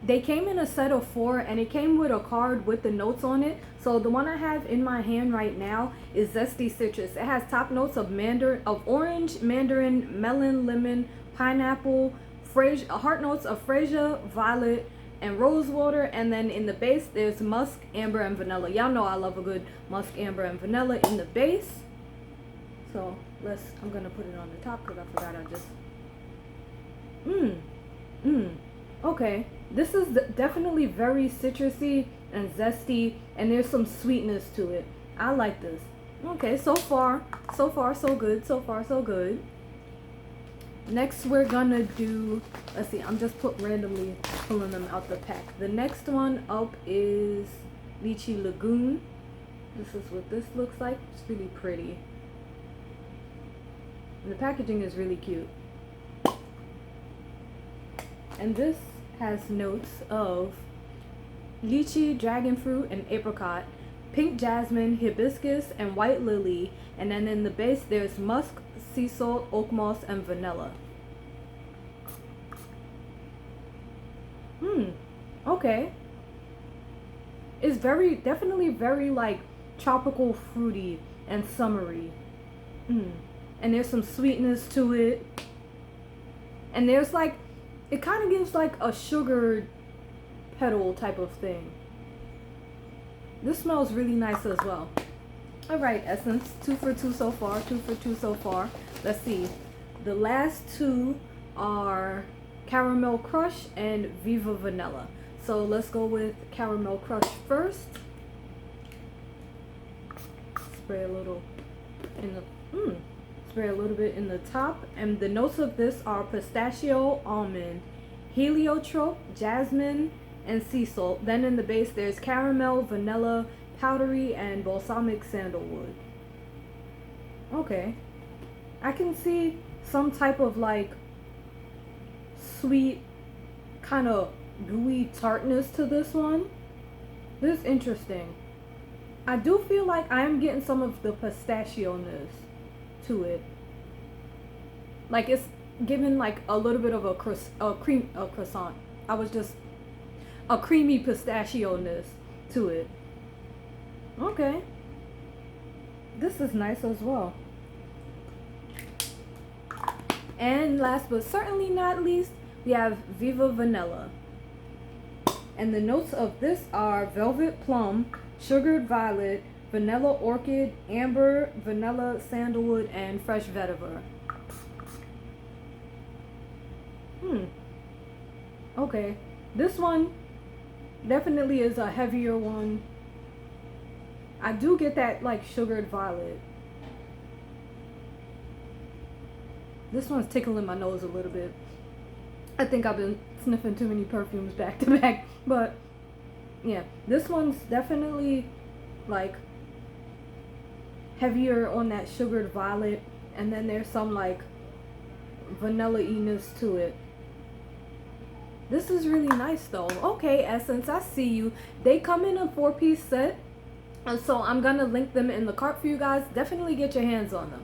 They came in a set of 4 and it came with a card with the notes on it. So the one I have in my hand right now is Zesty Citrus. It has top notes of orange, mandarin, melon, lemon, pineapple, heart notes of freesia, violet, and rose water. And then in the base there's musk, amber, and vanilla. Y'all know I love a good musk, amber, and vanilla in the base. So I'm gonna put it on the top because I forgot I just okay, this is definitely very citrusy and zesty, and there's some sweetness to it. I like this. Okay, so far so good. So far so good. Next we're gonna do, let's see, I'm just randomly pulling them out the pack. The next one up is Lychee Lagoon. This is what this looks like. It's really pretty. And the packaging is really cute. And this has notes of lychee, dragonfruit, and apricot, pink jasmine, hibiscus, and white lily. And then in the base there's musk, sea salt, oakmoss, and vanilla. Okay. It's definitely very like tropical, fruity, and summery. And there's some sweetness to it. And there's like, it kind of gives like a sugared petal type of thing. This smells really nice as well. Alright, Essence, 2 for 2 so far. 2 for 2 so far. Let's see. The last 2 are Caramel Crush and Viva Vanilla. So let's go with Caramel Crush first. Spray a little in the spray a little bit in the top, and the notes of this are pistachio, almond, heliotrope, jasmine, and sea salt. Then in the base there's caramel, vanilla, powdery, and balsamic sandalwood. Okay, I can see some type of like sweet kind of gooey tartness to this one. This is interesting. I do feel like I am getting some of the pistachio-ness to it. Like it's giving like a little bit of a croissant. I was just a creamy pistachio-ness to it. Okay. This is nice as well. And last but certainly not least, we have Viva Vanilla. And the notes of this are velvet plum, sugared violet, vanilla orchid, amber, vanilla sandalwood, and fresh vetiver. Okay, this one definitely is a heavier one. I do get that like sugared violet. This one's tickling my nose a little bit. I think I've been sniffing too many perfumes back to back, but yeah, this one's definitely like heavier on that sugared violet, and then there's some like vanilla-iness to it. This is really nice though. Okay, Essence, I see you. They come in a 4-piece set, and so I'm gonna link them in the cart for you guys. Definitely get your hands on them.